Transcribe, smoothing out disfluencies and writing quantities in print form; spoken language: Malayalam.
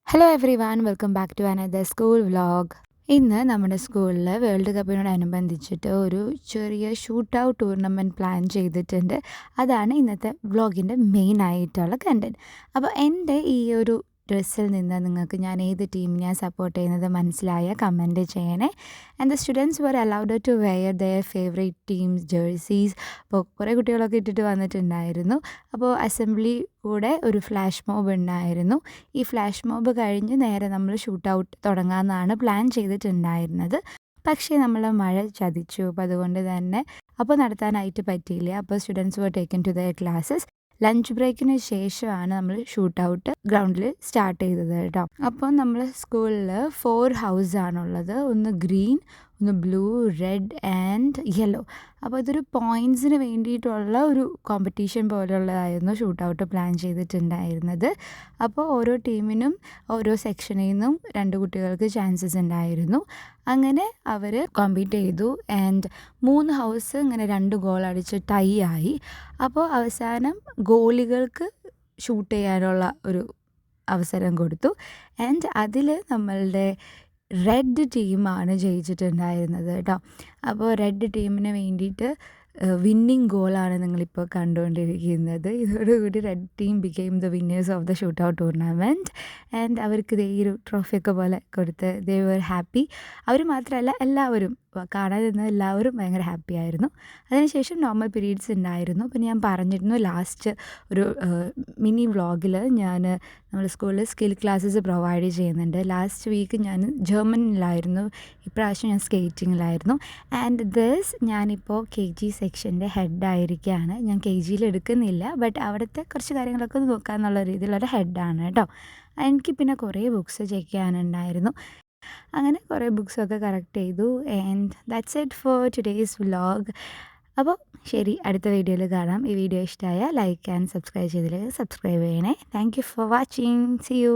Hello everyone, welcome back to another school vlog. ഇന്ന് നമ്മുടെ സ്കൂളിൽ വേൾഡ് കപ്പിനോടനുബന്ധിച്ചിട്ട് ഒരു ചെറിയ ഷൂട്ട് ഔട്ട് ടൂർണമെൻറ്റ് പ്ലാൻ ചെയ്തിട്ടുണ്ട്. അതാണ് ഇന്നത്തെ വ്ളോഗിൻ്റെ മെയിൻ ആയിട്ടുള്ള കണ്ടൻറ്റ്. അപ്പോൾ എൻ്റെ ഈ ഒരു ഡ്രസ്സിൽ നിന്ന് നിങ്ങൾക്ക് ഞാൻ ഏത് ടീമിനെയാണ് സപ്പോർട്ട് ചെയ്യുന്നത് മനസ്സിലായ കമൻറ്റ് ചെയ്യണേ. And the students were allowed to wear their favourite teams jerseys. അപ്പോൾ കുറേ കുട്ടികളൊക്കെ ഇട്ടിട്ട് വന്നിട്ടുണ്ടായിരുന്നു. അപ്പോൾ അസംബ്ലി കൂടെ ഒരു ഫ്ലാഷ് മോബ് ഉണ്ടായിരുന്നു. ഈ ഫ്ലാഷ് മോബ് കഴിഞ്ഞ് നേരെ നമ്മൾ ഷൂട്ട് ഔട്ട് തുടങ്ങാമെന്നാണ് പ്ലാൻ ചെയ്തിട്ടുണ്ടായിരുന്നത്. പക്ഷേ നമ്മൾ മഴ ചതിച്ചു. അപ്പോൾ അതുകൊണ്ട് തന്നെ അപ്പോൾ നടത്താനായിട്ട് പറ്റിയില്ല. അപ്പോൾ students were taken to their classes. Lunch ബ്രേക്കിന് ശേഷമാണ് നമ്മൾ ഷൂട്ട് ഔട്ട് ഗ്രൗണ്ടിൽ സ്റ്റാർട്ട് ചെയ്തത് കേട്ടോ. അപ്പോൾ നമ്മൾ സ്കൂളിൽ 4 ഹൗസാണുള്ളത്. ഒന്ന് ഗ്രീൻ, ഒന്ന് ബ്ലൂ, റെഡ് ആൻഡ് യെല്ലോ. അപ്പോൾ ഇതൊരു പോയിൻറ്റ്സിന് വേണ്ടിയിട്ടുള്ള ഒരു കോമ്പറ്റീഷൻ പോലുള്ളതായിരുന്നു ഷൂട്ട് ഔട്ട് പ്ലാൻ ചെയ്തിട്ടുണ്ടായിരുന്നത്. അപ്പോൾ ഓരോ ടീമിനും ഓരോ സെക്ഷനിൽ നിന്നും 2 കുട്ടികൾക്ക് ചാൻസസ് ഉണ്ടായിരുന്നു. അങ്ങനെ അവർ കോമ്പീറ്റ് ചെയ്തു. ആൻഡ് 3 ഹൗസ് ഇങ്ങനെ 2 ഗോൾ അടിച്ച് ടൈ ആയി. അപ്പോൾ അവസാനം ഗോളികൾക്ക് ഷൂട്ട് ചെയ്യാനുള്ള ഒരു അവസരം കൊടുത്തു. ആൻഡ് അതിൽ നമ്മളുടെ റെഡ് ടീമാണ് ജയിച്ചിട്ടുണ്ടായിരുന്നത് കേട്ടോ. അപ്പോൾ റെഡ് ടീമിന് വേണ്ടിയിട്ട് വിന്നിങ് ഗോളാണ് നിങ്ങളിപ്പോൾ കണ്ടുകൊണ്ടിരിക്കുന്നത്. ഇതോടുകൂടി red team became the winners of the shoot out tournament. And അവർക്ക് ഈ ഒരു ട്രോഫിയൊക്കെ പോലെ കൊടുത്ത് ദേ വർ ഹാപ്പി. അവർ മാത്രമല്ല, എല്ലാവരും കാണാൻ നിന്ന എല്ലാവരും ഭയങ്കര ഹാപ്പി ആയിരുന്നു. അതിനുശേഷം നോർമൽ പീരീഡ്സ് ഉണ്ടായിരുന്നു. പിന്നെ ഞാൻ പറഞ്ഞിരുന്നു ലാസ്റ്റ് ഒരു മിനി വ്ളോഗിൽ ഞാൻ നമ്മുടെ സ്കൂളിൽ സ്കിൽ ക്ലാസ്സസ് പ്രൊവൈഡ് ചെയ്യുന്നുണ്ട്. ലാസ്റ്റ് വീക്ക് ഞാൻ ജർമ്മനിലായിരുന്നു, ഇപ്രാവശ്യം ഞാൻ സ്കേറ്റിങ്ങിലായിരുന്നു. ആൻഡ് ദിസ് ഞാനിപ്പോൾ KG സെക്ഷൻ്റെ ഹെഡായിരിക്കുകയാണ്. ഞാൻ KGയിൽ എടുക്കുന്നില്ല, ബട്ട് അവിടുത്തെ കുറച്ച് കാര്യങ്ങളൊക്കെ നോക്കാമെന്നുള്ള രീതിയിലൊരു ഹെഡാണ് കേട്ടോ. എനിക്ക് പിന്നെ കുറേ ബുക്സ് ചെക്ക് ചെയ്യാനുണ്ടായിരുന്നു. അങ്ങനെ കുറേ ബുക്സൊക്കെ കറക്റ്റ് ചെയ്തു. And that's it for today's vlog. അപ്പോൾ ശരി, അടുത്ത വീഡിയോയിൽ കാണാം. ഈ വീഡിയോ ഇഷ്ടമായ ലൈക്ക് ആൻഡ് സബ്സ്ക്രൈബ് ചെയ്തില്ലെങ്കിൽ സബ്സ്ക്രൈബ് ചെയ്യണേ. Thank you for watching. See U.